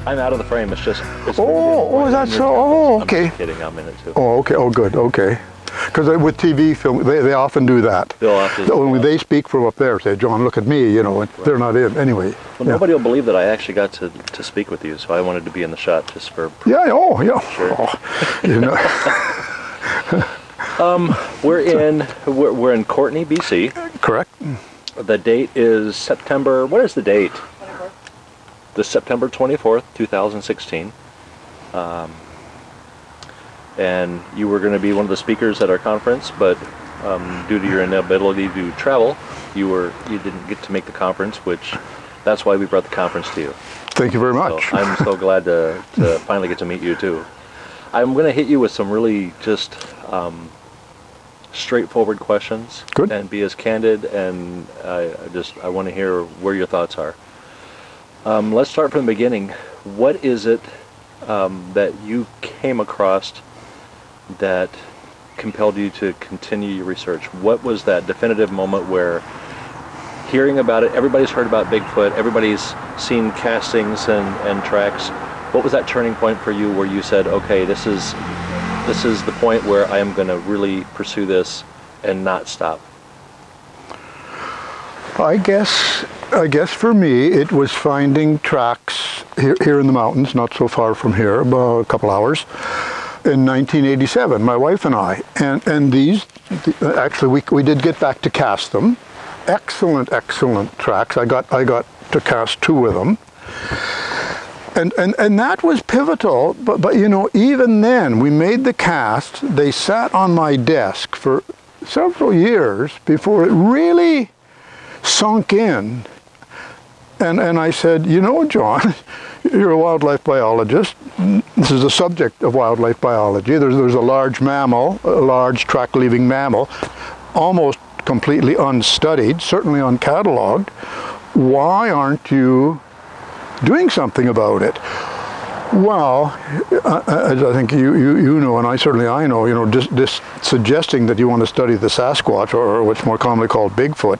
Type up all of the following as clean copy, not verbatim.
I'm out of the frame. It's just. It's is that so? Oh, okay. I'm just kidding. I'm in it too. Oh, okay. Oh, good. Okay. Because with TV film, they often do that. They'll often. When they speak from up there, say, "John, look at me," you know, and they're not in anyway. Well, nobody will believe that I actually got to speak with you, so I wanted to be in the shot just for. Yeah. Oh, yeah. Sure. Oh, you know. We're in Courtenay, BC. Correct. The date is September. What is the date? 24th. The September 24th, 2016. And you were going to be one of the speakers at our conference, but due to your inability to travel, you didn't get to make the conference, which that's why we brought the conference to you. Thank you very much. So I'm so glad to finally get to meet you too. I'm going to hit you with some really just straightforward questions. Good. And be as candid, and I want to hear where your thoughts are. Let's start from the beginning. What is it that you came across that compelled you to continue your research? What was that definitive moment where, hearing about it, everybody's heard about Bigfoot, everybody's seen castings and tracks. What was that turning point for you where you said, okay, this is the point where I am going to really pursue this and not stop? I guess for me it was finding tracks here in the mountains, not so far from here, about a couple hours, in 1987, my wife and I, and these, actually we did get back to cast them. Excellent tracks. I got to cast 2 of them. And that was pivotal, but you know, even then, we made the cast. They sat on my desk for several years before it really sunk in. And I said, you know, John, you're a wildlife biologist. This is the subject of wildlife biology. There's a large mammal, a large track-leaving mammal, almost completely unstudied, certainly uncatalogued. Why aren't you doing something about it? Well, as I think you know, and I know, you know, just suggesting that you want to study the Sasquatch, or what's more commonly called Bigfoot,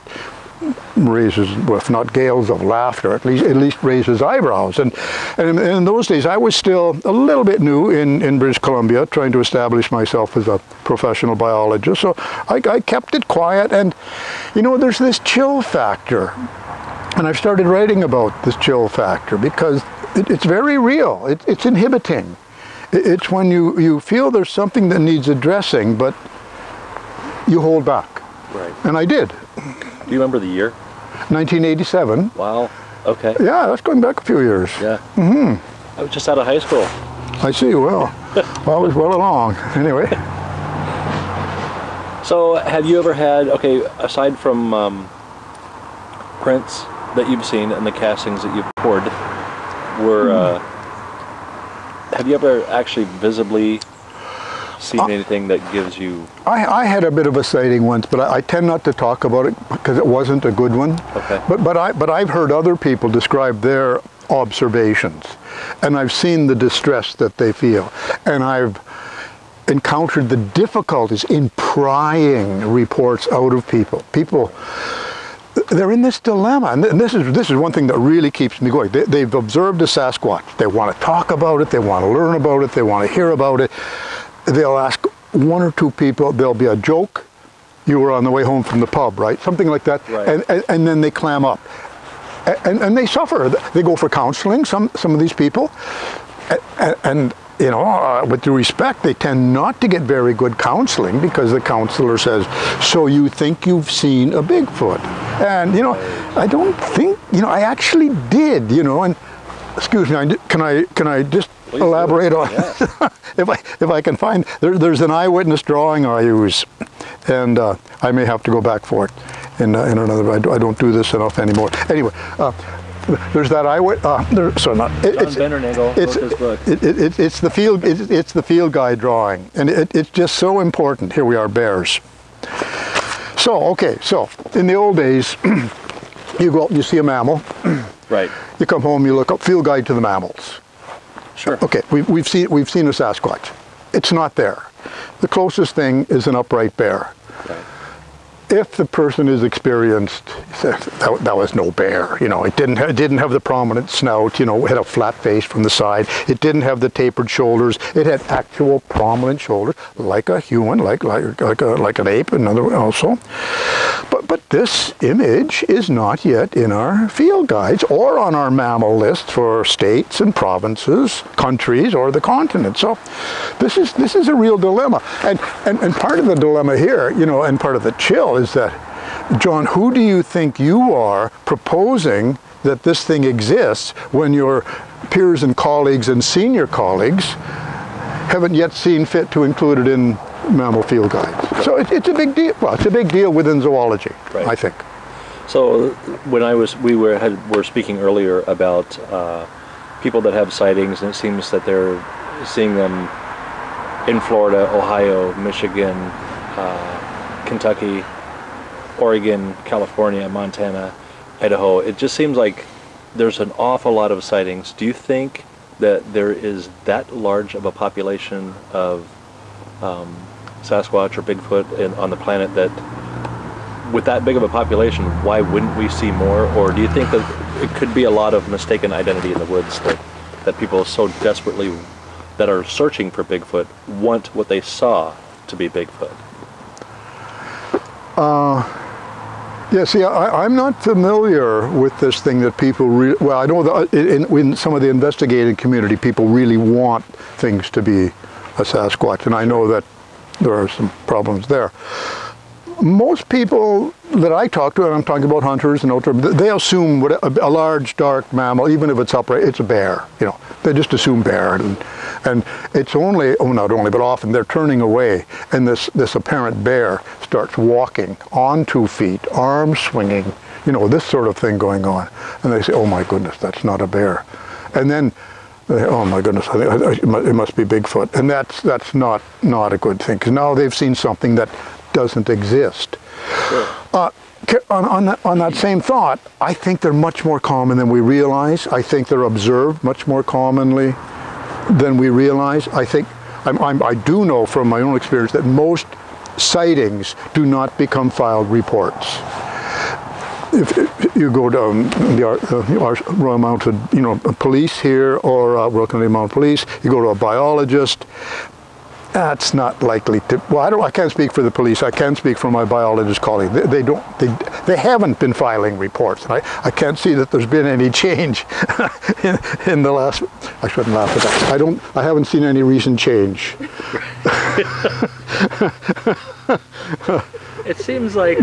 raises, well, if not gales of laughter, at least raises eyebrows. And in those days, I was still a little bit new in British Columbia, trying to establish myself as a professional biologist. So I kept it quiet, and you know, there's this chill factor. And I've started writing about this chill factor because it's very real. It's inhibiting. It's when you feel there's something that needs addressing, but you hold back. Right. And I did. Do you remember the year? 1987. Wow. Okay. Yeah, that's going back a few years. Yeah. Mm-hmm. I was just out of high school. I see. Well, I was well along. Anyway. So, have you ever had, okay, aside from prints that you've seen and the castings that you've poured, have you ever actually visibly seen anything that gives you... I had a bit of a sighting once, but I tend not to talk about it because it wasn't a good one. Okay. But I've heard other people describe their observations, and I've seen the distress that they feel, and I've encountered the difficulties in prying reports out of people. They're in this dilemma, and this is one thing that really keeps me going. They've observed a Sasquatch. They want to talk about it. They want to learn about it. They want to hear about it. They'll ask 1 or 2 people. There'll be a joke. You were on the way home from the pub, right? Something like that. Right. And then they clam up, and they suffer. They go for counseling. Some of these people, and you know, with due respect, they tend not to get very good counseling because the counselor says, "So you think you've seen a Bigfoot?" And you know, I don't think, you know, I actually did. You know, and excuse me, can I just Please elaborate on if I can find there's an eyewitness drawing I use, and I may have to go back for it in another. I don't do this enough anymore. Anyway. There's that eyewitness. Sorry, not. John Bindernagel wrote this book. It's the field guide drawing, and it's just so important. Here we are, bears. So in the old days, you go out and you see a mammal. Right. You come home, you look up field guide to the mammals. Sure. Okay, we've seen a Sasquatch. It's not there. The closest thing is an upright bear. Right. if the person is experienced, that was no bear. You know, it didn't have the prominent snout. You know, it had a flat face from the side. It didn't have the tapered shoulders. It had actual prominent shoulders, like a human, like an ape, another one also. But this image is not yet in our field guides or on our mammal list for states and provinces, countries, or the continent. So this is a real dilemma. And part of the dilemma here, you know, and part of the chill is that, John, who do you think you are proposing that this thing exists when your peers and colleagues and senior colleagues haven't yet seen fit to include it in mammal field guides? Right. So it's a big deal. Well, it's a big deal within zoology, right. I think. So when we were speaking earlier about people that have sightings, and it seems that they're seeing them in Florida, Ohio, Michigan, Kentucky, Oregon, California, Montana, Idaho. It just seems like there's an awful lot of sightings. Do you think that there is that large of a population of Sasquatch or Bigfoot on the planet, that with that big of a population, why wouldn't we see more? Or do you think that it could be a lot of mistaken identity in the woods, that people so desperately that are searching for Bigfoot want what they saw to be Bigfoot? Yeah, see, I'm not familiar with this thing that people well, I know that in some of the investigating community, people really want things to be a Sasquatch, and I know that there are some problems there. Most people that I talk to, and I'm talking about hunters and outdoor, they assume a large, dark mammal, even if it's upright, it's a bear. You know, they just assume bear, and it's only, oh, not only, but often they're turning away, and this apparent bear starts walking on 2 feet, arms swinging, you know, this sort of thing going on, and they say, oh my goodness, that's not a bear, and then oh my goodness, it must be Bigfoot, and that's not a good thing, because now they've seen something that doesn't exist. Sure. On that same thought, I think they're much more common than we realize. I think they're observed much more commonly than we realize. I think I do know from my own experience that most sightings do not become filed reports. If you go down the Royal Mounted, you know, Police here, or Royal Canadian Mounted Police, you go to a biologist. That's not likely to. Well, I can't speak for the police. I can speak for my biologist colleague. They haven't been filing reports. And I can't see that there's been any change in the last. I shouldn't laugh at that. I haven't seen any recent change. It seems like.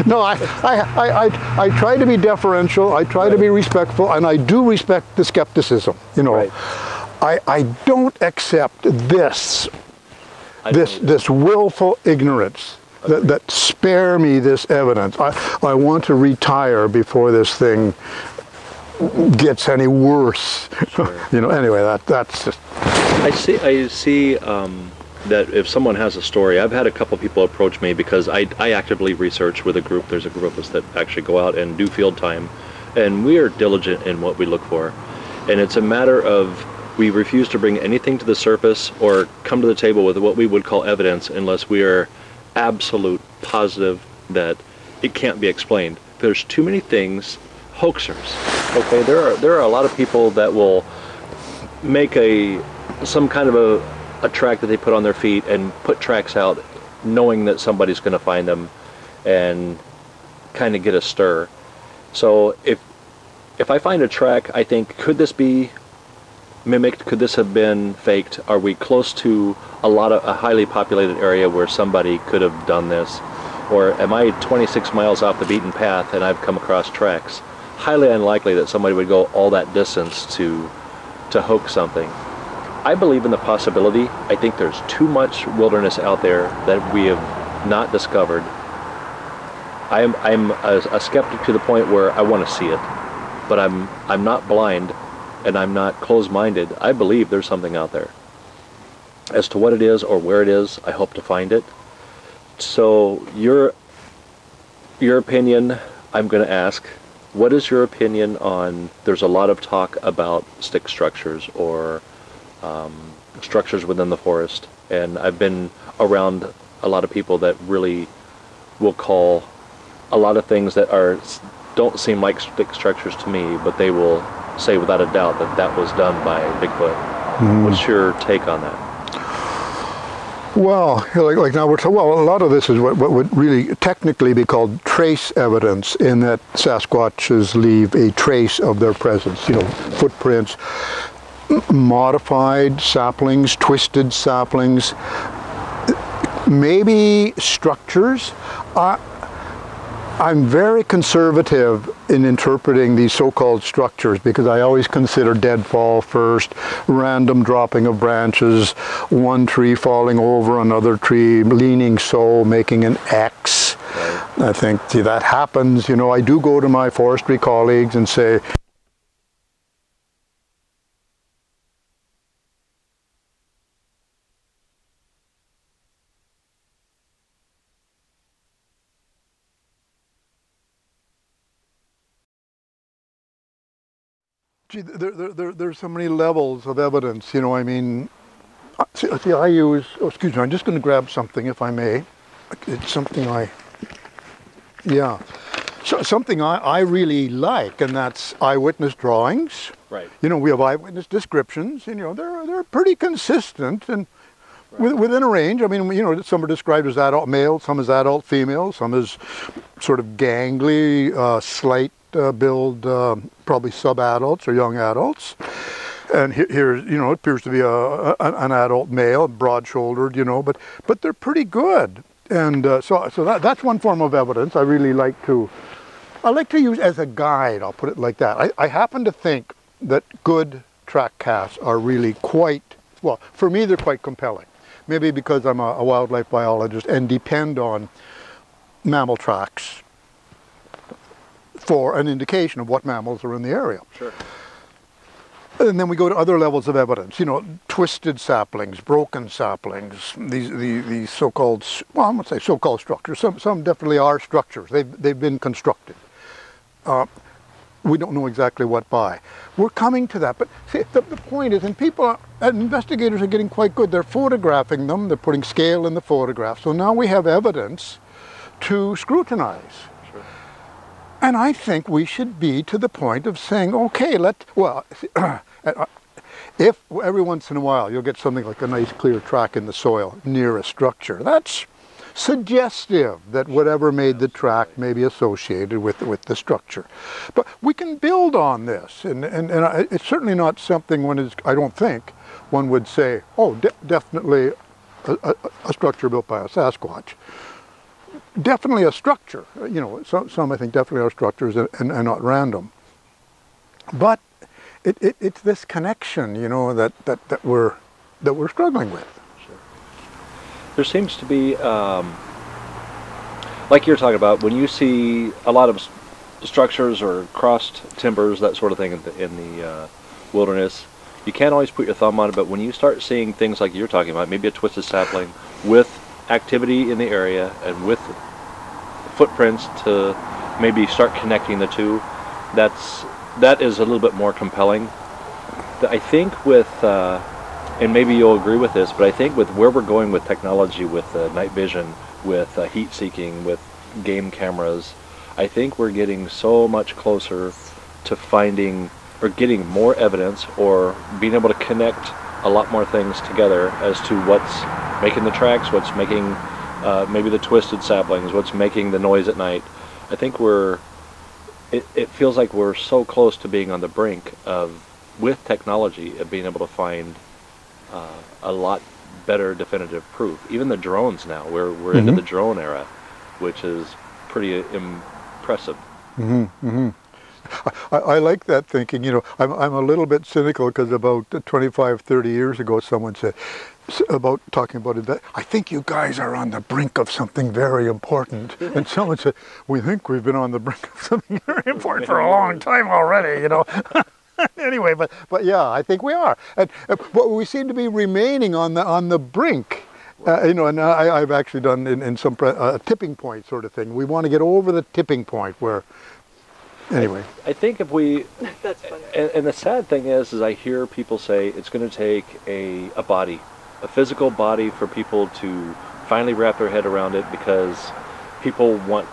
No, I try to be deferential. I try to be respectful, and I do respect the skepticism. You know. Right. I don't accept this willful ignorance that spare me this evidence. I want to retire before this thing gets any worse. Sure. You know. Anyway, that's just. I see that if someone has a story, I've had a couple people approach me because I actively research with a group. There's a group of us that actually go out and do field time, and we are diligent in what we look for, and it's a matter of. We refuse to bring anything to the surface or come to the table with what we would call evidence unless we are absolute positive that it can't be explained. There's too many things, hoaxers. Okay, there are a lot of people that will make some kind of a track that they put on their feet and put tracks out knowing that somebody's going to find them and kind of get a stir. So if I find a track, I think, could this be mimicked? Could this have been faked? Are we close to a highly populated area where somebody could have done this? Or am I 26 miles off the beaten path and I've come across tracks? Highly unlikely that somebody would go all that distance to hoax something. I believe in the possibility. I think there's too much wilderness out there that we have not discovered. I'm a skeptic to the point where I want to see it, but I'm not blind. And I'm not closed-minded. I believe there's something out there. As to what it is or where it is, I hope to find it. So your opinion, I'm going to ask, what is your opinion on, there's a lot of talk about stick structures or structures within the forest. And I've been around a lot of people that really will call a lot of things that don't seem like stick structures to me, but they will say without a doubt that that was done by Bigfoot. What's your take on that? Well, like now well, a lot of this is what would really technically be called trace evidence, in that Sasquatches leave a trace of their presence. You know, footprints, modified saplings, twisted saplings, maybe structures. I'm very conservative in interpreting these so-called structures, because I always consider deadfall first, random dropping of branches, one tree falling over another tree, leaning so, making an X. Right. I think, see, that happens. You know, I do go to my forestry colleagues and say, gee, there's so many levels of evidence, you know. I mean, see, I use, oh, excuse me, I'm just going to grab something, if I may. It's something so something I really like, and that's eyewitness drawings. Right. You know, we have eyewitness descriptions, and, you know, they're pretty consistent and within a range. I mean, you know, some are described as adult male, some as adult female, some as sort of gangly, slight build, probably sub-adults or young adults. And here, you know, it appears to be an adult male, broad-shouldered, you know, but they're pretty good. And so that's one form of evidence I really like to use as a guide. I'll put it like that. I happen to think that good track casts are really quite, well, for me they're quite compelling. Maybe because I'm a wildlife biologist and depend on mammal tracks for an indication of what mammals are in the area. Sure. And then we go to other levels of evidence, you know, twisted saplings, broken saplings, these so-called, well, I'm going to say so-called structures. Some definitely are structures. They've been constructed. We don't know exactly what by. We're coming to that, but see, the point is, and investigators are getting quite good. They're photographing them, they're putting scale in the photograph, so now we have evidence to scrutinize. Sure. And I think we should be to the point of saying, okay, if every once in a while you'll get something like a nice clear track in the soil near a structure, that's suggestive that whatever made the track may be associated with the structure. But we can build on this, and it's certainly not something I don't think one would say, oh, definitely a structure built by a Sasquatch. Definitely a structure, you know, some I think definitely are structures and not random. But it's this connection, you know, that we're struggling with. There seems to be, like you're talking about, when you see a lot of structures or crossed timbers, that sort of thing in the wilderness, you can't always put your thumb on it, but when you start seeing things like you're talking about, maybe a twisted sapling with activity in the area and with footprints to maybe start connecting the two, that is a little bit more compelling. I think with and maybe you'll agree with this, but I think with where we're going with technology, with night vision, with heat seeking, with game cameras, I think we're getting so much closer to finding or getting more evidence or being able to connect a lot more things together as to what's making the tracks, what's making maybe the twisted saplings, what's making the noise at night. I think it feels like we're so close to being on the brink of, with technology, of being able to find a lot better definitive proof. Even the drones now, we're into the drone era, which is pretty impressive. I like that thinking. You know, I'm a little bit cynical because about 25, 30 years ago, someone said about talking about it, I think you guys are on the brink of something very important. And someone said, we think we've been on the brink of something very important for a long time already, you know. Anyway, but yeah, I think we are, and but we seem to be remaining on the brink. You know, and I've actually done in some tipping point sort of thing. We want to get over the tipping point where. Anyway, I think if we, that's funny. And the sad thing is I hear people say it's going to take a body, a physical body, for people to finally wrap their head around it because people want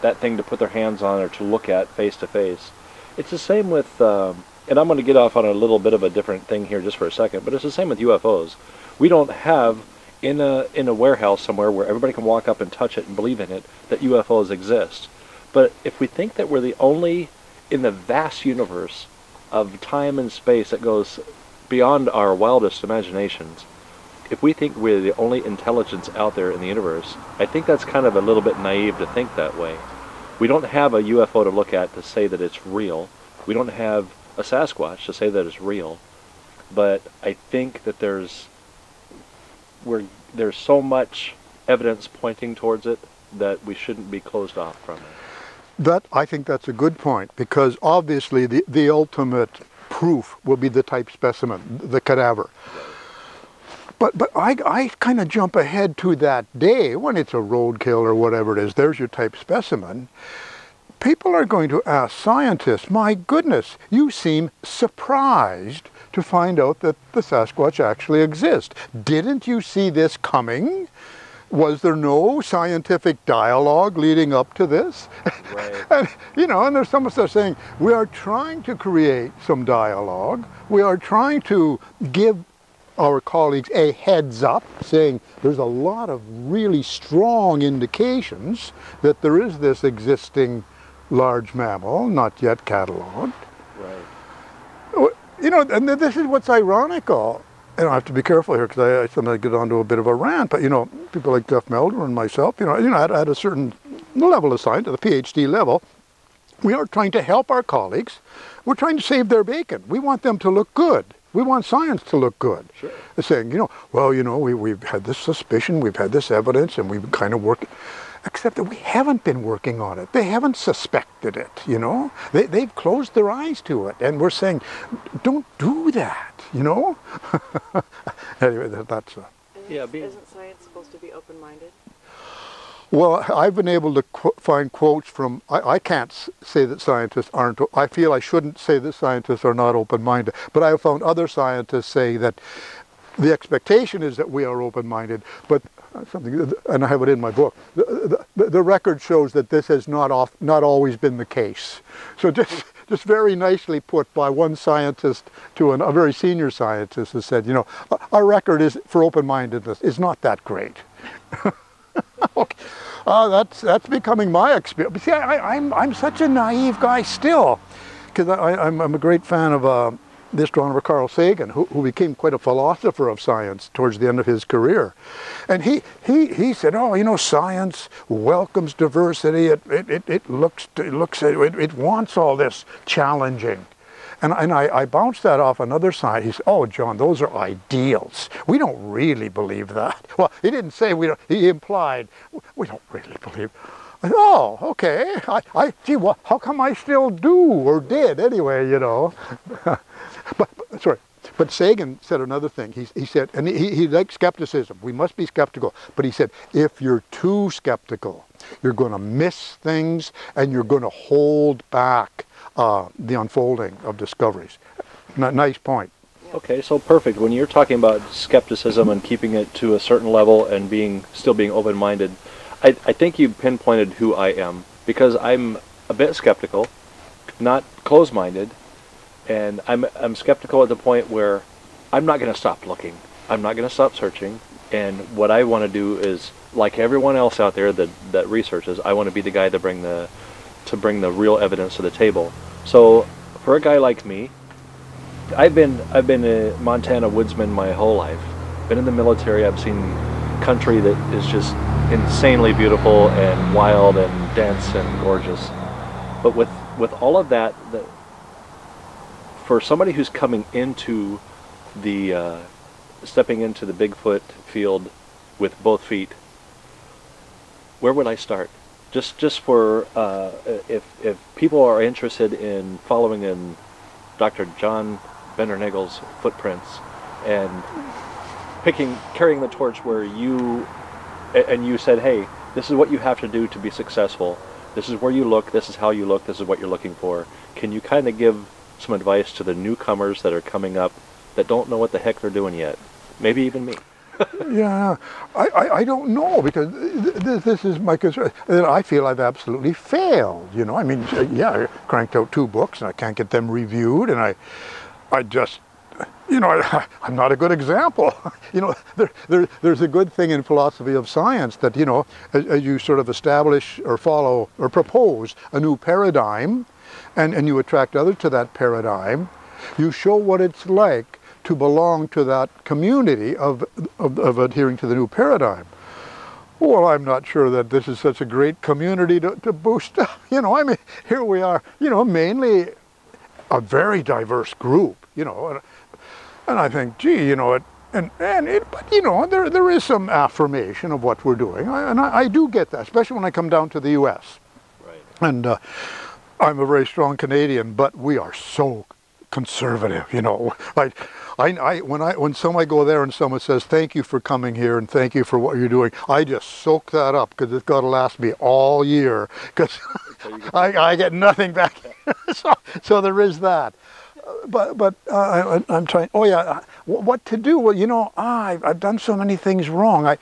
that thing to put their hands on or to look at face to face. It's the same with, and I'm going to get off on a little bit of a different thing here just for a second, but it's the same with UFOs. We don't have in a warehouse somewhere where everybody can walk up and touch it and believe in it that UFOs exist. But if we think that we're the only in the vast universe of time and space that goes beyond our wildest imaginations, if we think we're the only intelligence out there in the universe, I think that's kind of a little bit naive to think that way. We don't have a UFO to look at to say that it's real. We don't have a Sasquatch to say that it's real. But I think that there's so much evidence pointing towards it that we shouldn't be closed off from it. I think that's a good point, because obviously the ultimate proof will be the type specimen, the cadaver. But I kind of jump ahead to that day when it's a roadkill or whatever it is. There's your type specimen. People are going to ask scientists, my goodness, you seem surprised to find out that the Sasquatch actually exists. Didn't you see this coming? Was there no scientific dialogue leading up to this? Right. And, and there's some of us saying, we are trying to create some dialogue. We are trying to give our colleagues a heads up, saying there's a lot of really strong indications that there is this existing large mammal, not yet catalogued. Right. And this is what's ironical. And I have to be careful here because I sometimes get onto a bit of a rant, but people like Jeff Melder and myself, at a certain level of science, at the PhD level, we are trying to help our colleagues. We're trying to save their bacon. We want them to look good. We want science to look good. Sure. They're saying, we've had this suspicion, we've had this evidence, and we've kind of worked, except that we haven't been working on it. They haven't suspected it, They've closed their eyes to it, and we're saying, don't do that, Anyway, that's... Isn't science supposed to be open-minded? Well, I've been able to find quotes from, I can't say that scientists aren't, I feel I shouldn't say that scientists are not open-minded, but I have found other scientists say that the expectation is that we are open-minded, but something, and I have it in my book, the record shows that this has not always been the case. So just very nicely put by one scientist to a very senior scientist who said, our record is for open-mindedness is not that great. Okay. That's becoming my experience. But see, I'm such a naive guy still, because I'm a great fan of the astronomer Carl Sagan, who became quite a philosopher of science towards the end of his career. And he said, science welcomes diversity. It wants all this challenging. And I bounced that off another side. He said, oh, John, those are ideals. We don't really believe that. Well, he didn't say we don't, he implied, we don't really believe. I said, oh, okay. Gee, well, how come I still do or did anyway, But Sagan said another thing. He said, and he liked skepticism. We must be skeptical. But he said, if you're too skeptical, you're going to miss things and you're going to hold back the unfolding of discoveries. Nice point. Okay, so perfect. When you're talking about skepticism and keeping it to a certain level and still being open-minded, I think you pinpointed who I am, because I'm a bit skeptical, not closed-minded, and I'm skeptical at the point where I'm not going to stop looking. I'm not going to stop searching, and what I want to do is, like everyone else out there that researches, I want to be the guy to bring the real evidence to the table. So for a guy like me, I've been a Montana woodsman my whole life. Been in the military. I've seen country that is just insanely beautiful and wild and dense and gorgeous. But with all of that, for somebody who's coming into stepping into the Bigfoot field with both feet, where would I start? Just for if people are interested in following in Dr. John Bindernagel's footprints and carrying the torch where you said, hey, this is what you have to do to be successful. This is where you look. This is how you look. This is what you're looking for. Can you kind of give some advice to the newcomers that are coming up that don't know what the heck they're doing yet? Maybe even me. Yeah, I don't know, because this is my concern. I feel I've absolutely failed, you know. I mean, yeah, I cranked out 2 books and I can't get them reviewed, and I just, you know, I'm not a good example. You know, there's a good thing in philosophy of science that, you know, as you sort of establish or follow or propose a new paradigm, and you attract others to that paradigm, you show what it's like to belong to that community of adhering to the new paradigm. Well, I'm not sure that this is such a great community to boost up. You know, I mean, here we are, you know, mainly a very diverse group, you know, and I think, gee, you know, but you know, there is some affirmation of what we're doing, and I do get that, especially when I come down to the U.S. Right. And I'm a very strong Canadian, but we are so conservative, you know. Like, when somebody go there and someone says thank you for coming here and thank you for what you're doing, I just soak that up, because it's got to last me all year, because I get nothing back. so there is that. But I'm trying. Oh yeah, what to do? Well, you know, I've done so many things wrong.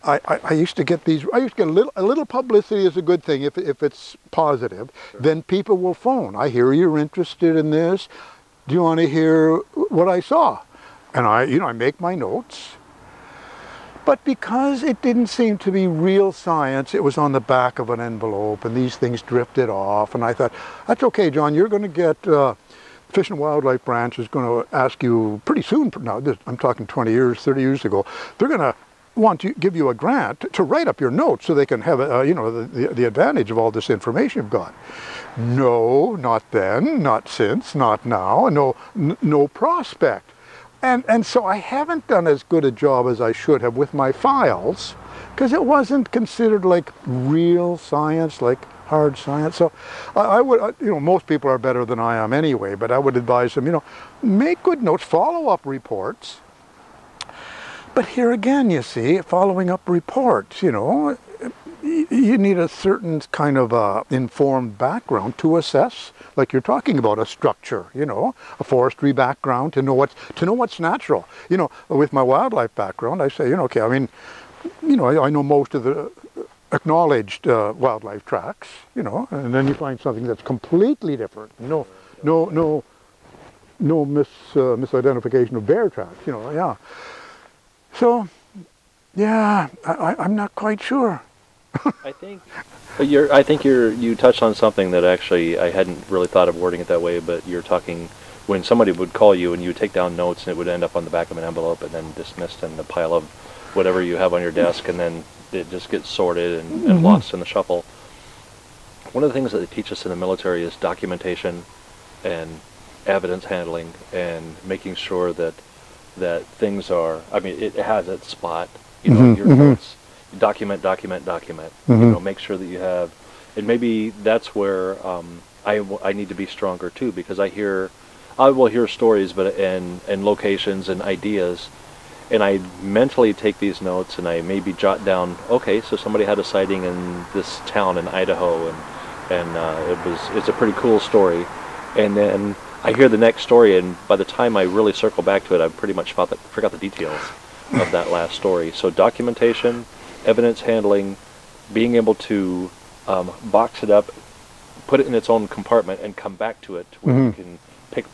I used to get these. I used to get a little publicity is a good thing if it's positive. Sure. Then people will phone. I hear you're interested in this. Do you want to hear what I saw? And I make my notes. But because it didn't seem to be real science, it was on the back of an envelope, and these things drifted off. And I thought, that's okay, John. You're going to get. Fish and Wildlife Branch is going to ask you pretty soon. Now, I'm talking 20 years, 30 years ago. They're going to want to give you a grant to write up your notes so they can have, you know, the advantage of all this information you've got. No, not then, not since, not now, no prospect. And so I haven't done as good a job as I should have with my files, because it wasn't considered like real science, like hard science. So I would, you know, most people are better than I am anyway, but I would advise them, you know, make good notes, follow up reports. But here again, you see, following up reports, you know, you need a certain kind of informed background to assess, like you're talking about, a structure, you know, a forestry background, to know what's natural. You know, with my wildlife background, I say, you know, okay, I mean, you know, I know most of the acknowledged wildlife tracks, you know, and then you find something that's completely different. No misidentification of bear tracks, you know, yeah. So, yeah, I'm not quite sure. I think you touched on something that actually I hadn't really thought of wording it that way, but you're talking when somebody would call you and you would take down notes and it would end up on the back of an envelope and then dismissed in the pile of whatever you have on your desk, and then it just gets sorted and lost in the shuffle. One of the things that they teach us in the military is documentation and evidence handling and making sure that things are, I mean, it has its spot, you know, your notes, document, you know, make sure that you have, and maybe that's where I need to be stronger too, because I will hear stories and locations and ideas, and I mentally take these notes and I maybe jot down, okay, so somebody had a sighting in this town in Idaho, and it's a pretty cool story, and then I hear the next story, and by the time I really circle back to it, I've pretty much forgot the details of that last story. So documentation, evidence handling, being able to box it up, put it in its own compartment, and come back to it where you can pick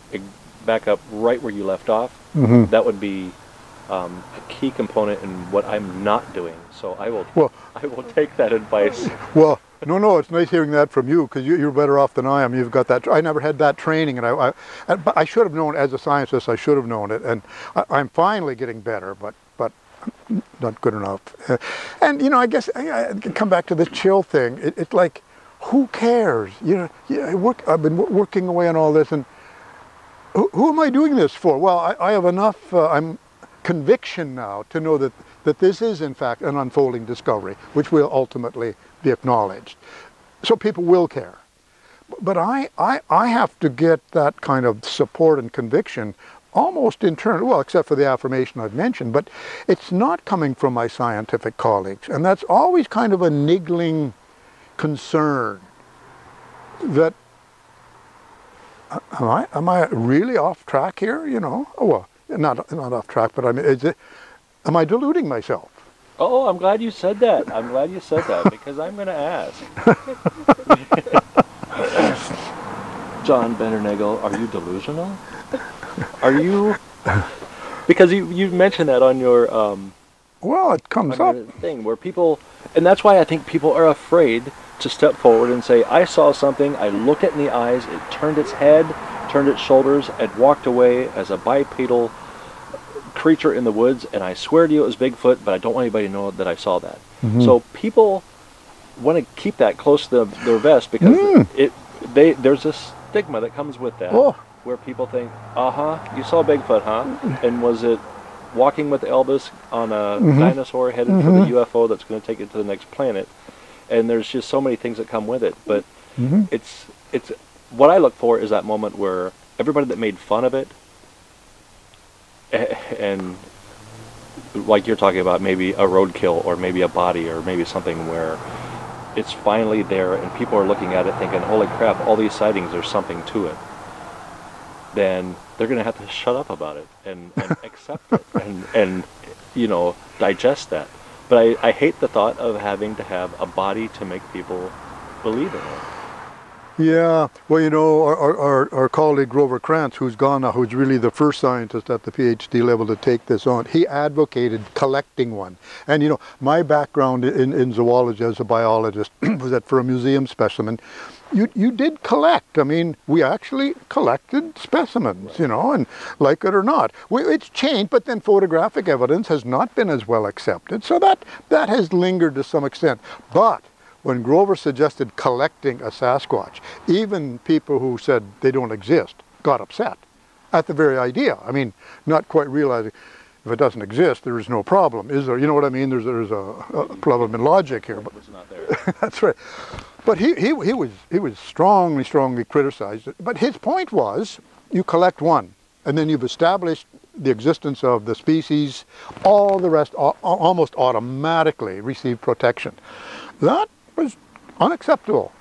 back up right where you left off. That would be a key component in what I'm not doing. So I will take that advice. Well, no, it's nice hearing that from you, because you're better off than I am. You've got that. I never had that training, and I should have known as a scientist. I should have known it, and I'm finally getting better, but not good enough. And you know, I guess I come back to the chill thing. It's like, who cares? You know, I've been working away on all this, and who am I doing this for? Well, I have enough. I'm conviction now to know that this is in fact an unfolding discovery, which will ultimately be acknowledged. So people will care. But I have to get that kind of support and conviction almost internal, well, except for the affirmation I've mentioned, but it's not coming from my scientific colleagues. And that's always kind of a niggling concern that, am I really off track here, you know? Oh, well, not off track, but I mean, Am I deluding myself? Oh, I'm glad you said that. I'm glad you said that because I'm going to ask. John Bindernagel, are you delusional? Are you? Because you mentioned that on your Well, it comes up. thing where people, and that's why I think people are afraid to step forward and say, I saw something, I looked it in the eyes, it turned its head, turned its shoulders, and walked away as a bipedal creature in the woods, and I swear to you it was Bigfoot, but I don't want anybody to know that I saw that. So people want to keep that close to their vest because there's a stigma that comes with that, where people think, you saw Bigfoot, huh? And was it walking with Elvis on a dinosaur headed for the UFO that's going to take it to the next planet? And there's just so many things that come with it. But it's what I look for is that moment where everybody that made fun of it, and like you're talking about, maybe a roadkill or maybe a body or maybe something where it's finally there and people are looking at it thinking, holy crap, all these sightings, there's something to it. Then they're going to have to shut up about it and accept it and you know, digest that. But I hate the thought of having to have a body to make people believe in it. Yeah, well, you know, our colleague Grover Krantz, who's gone now, who's really the first scientist at the PhD level to take this on, he advocated collecting one. And, you know, my background in zoology as a biologist was that for a museum specimen, you did collect. I mean, we actually collected specimens, you know, and like it or not. It's changed, but then photographic evidence has not been as well accepted, so that has lingered to some extent. But when Grover suggested collecting a Sasquatch, even people who said they don't exist got upset at the very idea. I mean, not quite realizing if it doesn't exist, there is no problem, is there? You know what I mean? There's a problem in logic here. But it's not there. That's right. But he was strongly criticized. But his point was, you collect one, and then you've established the existence of the species. All the rest almost automatically receive protection. That was unacceptable.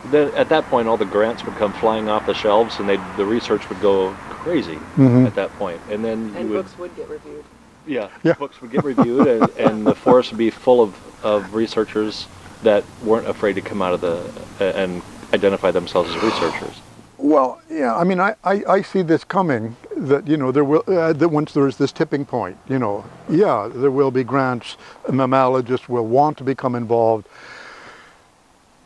Then at that point, all the grants would come flying off the shelves, and the research would go crazy at that point. And then books would get reviewed. Yeah, books would get reviewed, and the forest would be full of researchers that weren't afraid to come out of and identify themselves as researchers. Well, yeah, I mean, I see this coming, that, you know, there will, that once there's this tipping point, you know, yeah, there will be grants, mammalogists will want to become involved.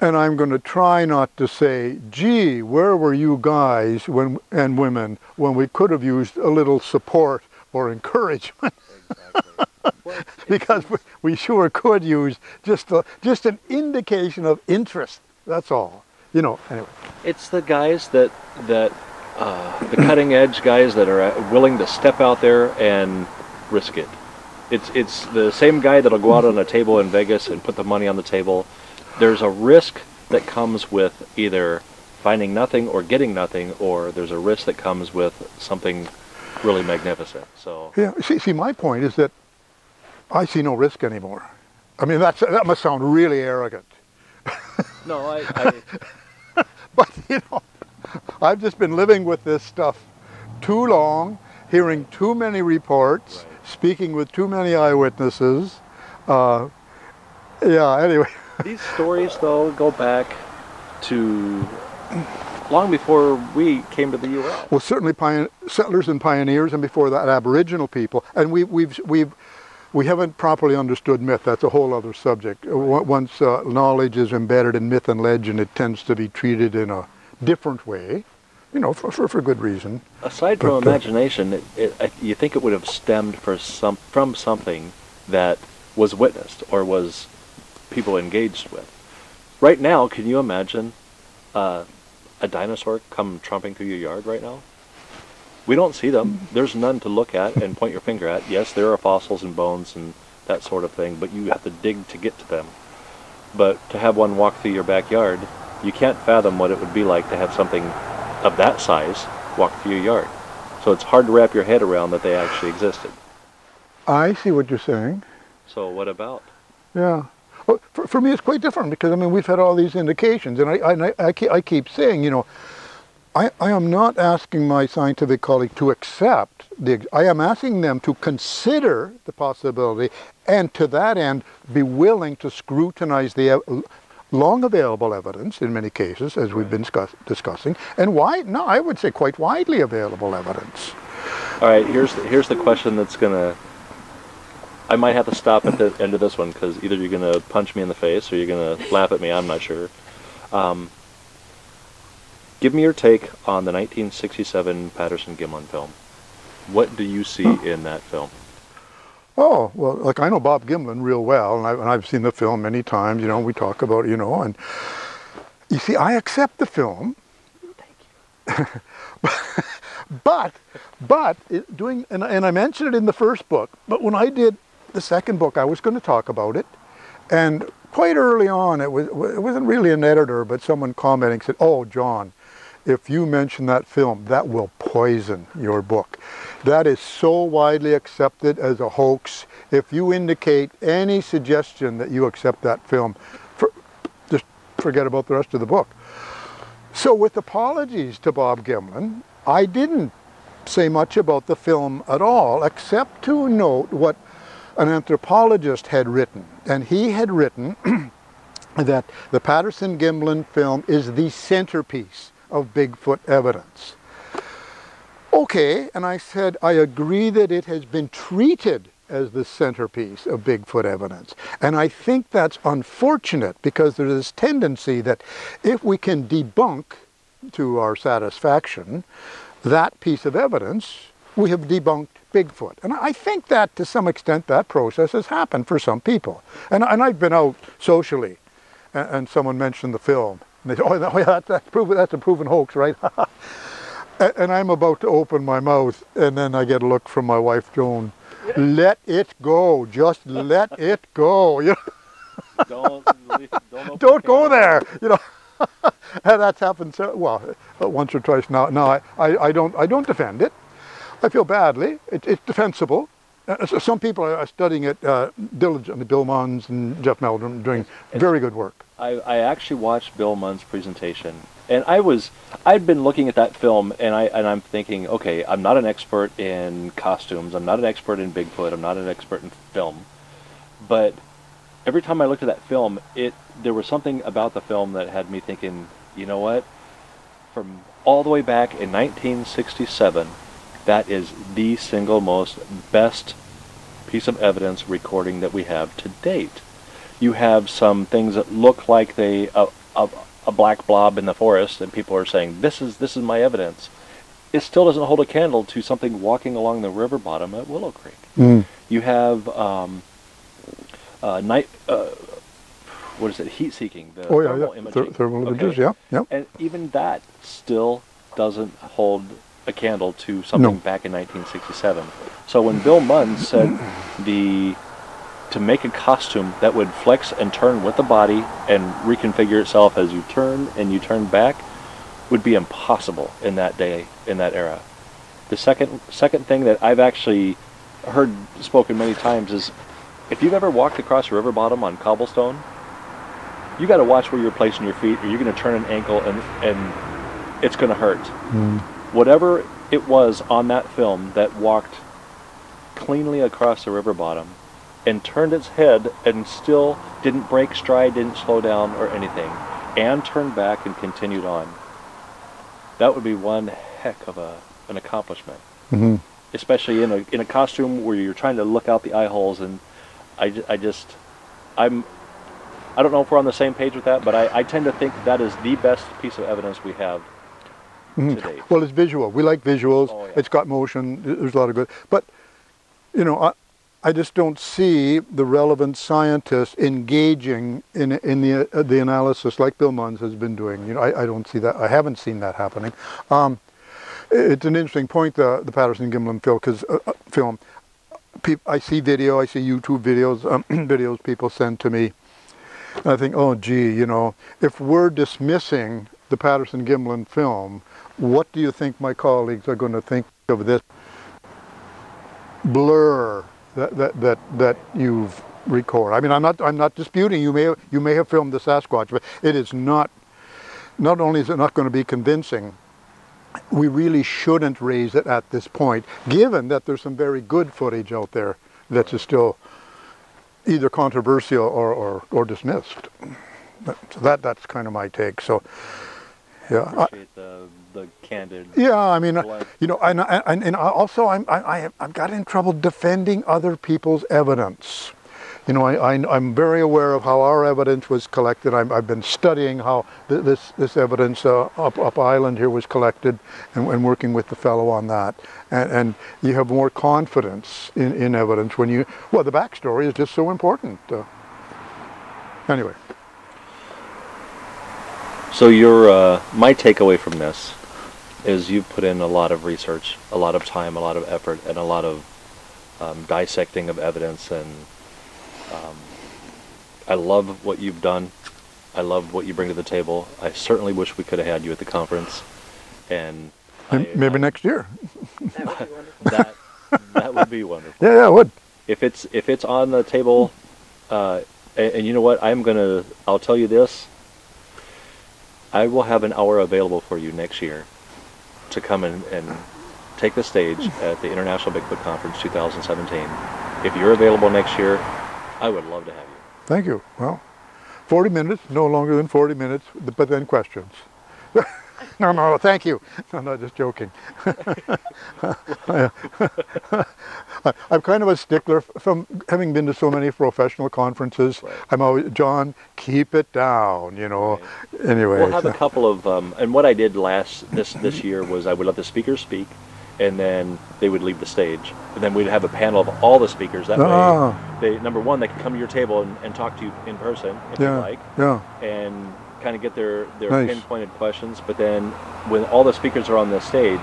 And I'm going to try not to say, gee, where were you guys and women when we could have used a little support or encouragement? Exactly. Well, because we sure could use just an indication of interest. That's all. You know, anyway. It's the guys the cutting edge guys that are willing to step out there and risk it. It's the same guy that'll go out on a table in Vegas and put the money on the table. There's a risk that comes with either finding nothing or getting nothing, or there's a risk that comes with something really magnificent. So yeah, see, my point is that I see no risk anymore. I mean, that must sound really arrogant. No, I But, you know, I've just been living with this stuff too long, hearing too many reports, speaking with too many eyewitnesses. Yeah, anyway. These stories, though, go back to long before we came to the U.S. Well, certainly settlers and pioneers, and before that, Aboriginal people. And we haven't properly understood myth. That's a whole other subject. Once knowledge is embedded in myth and legend, it tends to be treated in a different way, you know, for good reason. Aside from imagination, you think it would have stemmed from something that was witnessed or was people engaged with. Right now, can you imagine a dinosaur come tromping through your yard right now? We don't see them. There's none to look at and point your finger at. Yes, there are fossils and bones and that sort of thing, but you have to dig to get to them. But to have one walk through your backyard, you can't fathom what it would be like to have something of that size walk through your yard. So it's hard to wrap your head around that they actually existed. I see what you're saying. So what about? Yeah. Well, for me, it's quite different because, I mean, we've had all these indications, and I keep saying, you know, I am not asking my scientific colleague to accept I am asking them to consider the possibility, and to that end be willing to scrutinize the long available evidence in many cases, as we've been discussing, and I would say quite widely available evidence. All right, here's the question that's gonna. I might have to stop at the end of this one, because either you're gonna punch me in the face or you're gonna laugh at me. I'm not sure. Give me your take on the 1967 Patterson-Gimlin film. What do you see in that film? Oh, well, like, I know Bob Gimlin real well, and I've seen the film many times, you know, we talk about it, you know, and you see, I accept the film. Thank you. but and I mentioned it in the first book, but when I did the second book, I was going to talk about it, and quite early on, it wasn't really an editor, but someone commenting said, "Oh, John, if you mention that film, that will poison your book. That is so widely accepted as a hoax. If you indicate any suggestion that you accept that film, just forget about the rest of the book." So with apologies to Bob Gimlin, I didn't say much about the film at all, except to note what an anthropologist had written. And he had written that the Patterson-Gimlin film is the centerpiece of Bigfoot evidence. Okay, and I said, I agree that it has been treated as the centerpiece of Bigfoot evidence. And I think that's unfortunate, because there's this tendency that if we can debunk to our satisfaction that piece of evidence, we have debunked Bigfoot. And I think that to some extent that process has happened for some people. And I've been out socially, and someone mentioned the film. And they say, "Oh, yeah, that's a proven hoax, right?" And I'm about to open my mouth, and then I get a look from my wife, Joan. Let it go. Just let it go. You know? Don't go there. You know, and that's happened. Well, once or twice now. No, I don't defend it. I feel badly. It's defensible. Some people are studying it diligently. Bill Munns and Jeff Meldrum doing very good work. I actually watched Bill Munn's presentation, and I'd been looking at that film, and I'm thinking, okay, I'm not an expert in costumes, I'm not an expert in Bigfoot, I'm not an expert in film, but every time I looked at that film, there was something about the film that had me thinking, you know what, from all the way back in 1967, that is the single most best piece of evidence recording that we have to date. You have some things that look like a black blob in the forest, and people are saying, this is my evidence. It still doesn't hold a candle to something walking along the river bottom at Willow Creek. Mm. You have what is it? Heat seeking. The thermal imaging. Thermal images. Yeah. Yep. And even that still doesn't hold a candle to something back in 1967. So when Bill Munn said to make a costume that would flex and turn with the body and reconfigure itself as you turn and you turn back would be impossible in that day, in that era. The second thing that I've actually heard spoken many times is, if you've ever walked across a river bottom on cobblestone, you got to watch where you're placing your feet, or you're going to turn an ankle and it's going to hurt. Mm. Whatever it was on that film that walked cleanly across the river bottom and turned its head and still didn't break stride, didn't slow down or anything, and turned back and continued on, that would be one heck of an accomplishment. Mm-hmm. Especially in a costume where you're trying to look out the eye holes. And I don't know if we're on the same page with that, but I tend to think that is the best piece of evidence we have to date. Well, it's visual. We like visuals. Oh, yeah. It's got motion. There's a lot of good. But, you know, I just don't see the relevant scientists engaging in the analysis like Bill Munns has been doing. You know, I don't see that. I haven't seen that happening. It's an interesting point, the Patterson-Gimlin film. I see video. I see YouTube videos. Videos people send to me. And I think, oh, gee, you know, if we're dismissing the Patterson-Gimlin film, what do you think my colleagues are going to think of this blur that you've recorded? I mean, I'm not disputing you may have filmed the Sasquatch, but it is not only is it not going to be convincing, we really shouldn't raise it at this point, given that there's some very good footage out there that's still either controversial or dismissed. So that's kind of my take. So, yeah. I appreciate the candid. Yeah, I mean, blunt. you know, and also I've got in trouble defending other people's evidence. You know, I'm very aware of how our evidence was collected. I've been studying how this evidence up island here was collected, and working with the fellow on that. And you have more confidence in evidence when you, well, the backstory is just so important. Anyway. So my takeaway from this is you've put in a lot of research, a lot of time, a lot of effort, and a lot of dissecting of evidence, and I love what you've done. I love what you bring to the table. I certainly wish we could have had you at the conference, and maybe next year. That would be wonderful. that would be wonderful. Yeah, it would. If it's on the table, and you know what, I'll tell you this. I will have an hour available for you next year to come and take the stage at the International Bigfoot Conference 2017. If you're available next year, I would love to have you. Thank you. Well, 40 minutes, no longer than 40 minutes, but then questions. No, thank you. No, no, just joking. I'm kind of a stickler from having been to so many professional conferences. Right. I'm always, John, keep it down, you know. Right. Anyway. We'll have a couple of, and what I did this year was I would let the speakers speak, and then they would leave the stage. And then we'd have a panel of all the speakers. That way, number one, they could come to your table and talk to you in person, if you like. Yeah. And kind of get their pinpointed questions. But then when all the speakers are on the stage,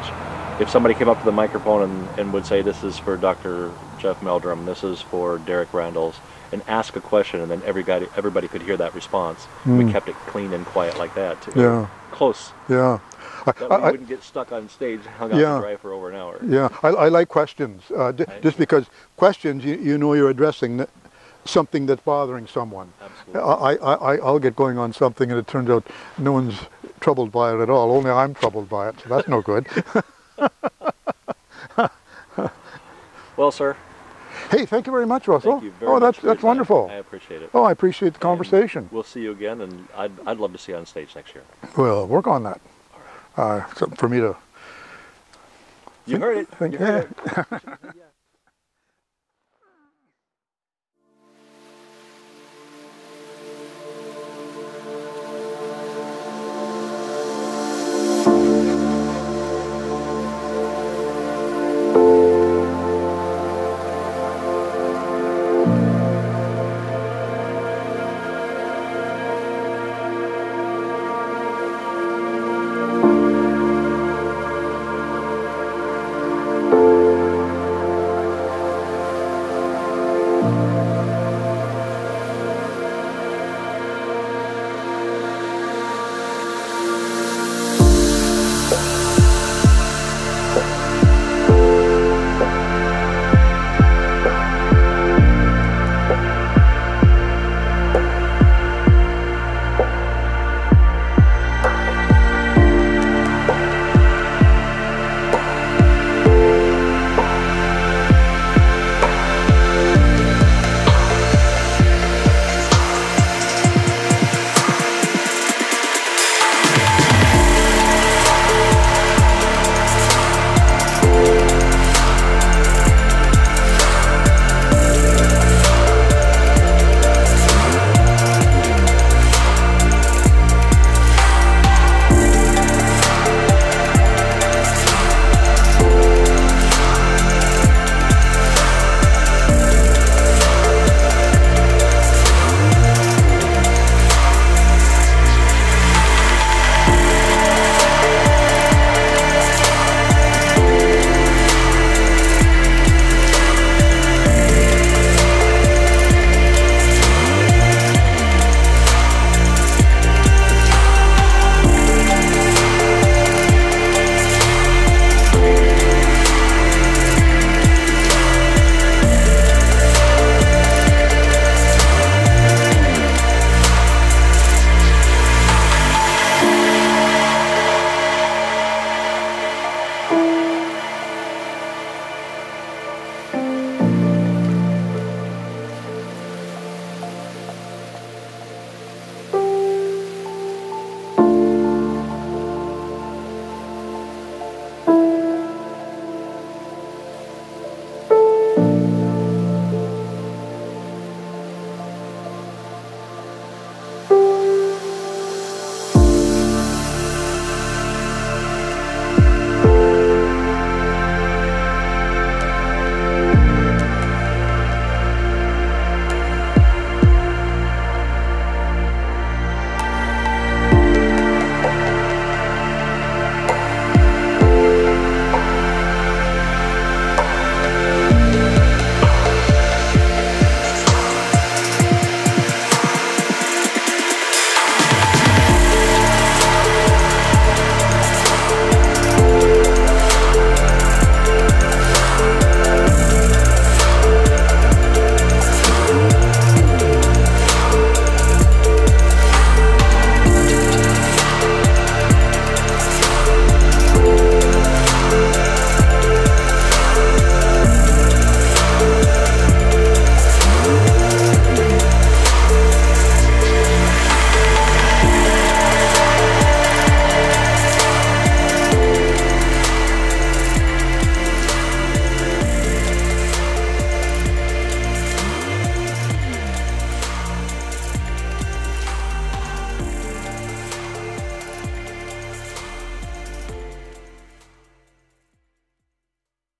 if somebody came up to the microphone and would say, this is for Dr. Jeff Meldrum, this is for Derek Randalls, and ask a question, and then everybody could hear that response. We kept it clean and quiet like that, too. Yeah. Close. Yeah. That way you wouldn't get stuck on stage and hung out to dry for over an hour. Yeah, I like questions, just because questions, you know you're addressing something that's bothering someone. Absolutely. I'll get going on something and it turns out no one's troubled by it at all, only I'm troubled by it, so that's no good. Well, sir. Hey, thank you very much, Russell. Thank you very much. That's wonderful. I appreciate it. Oh, I appreciate the conversation. And we'll see you again, and I'd love to see you on stage next year. We'll work on that. Something for me to... You heard it. You heard it.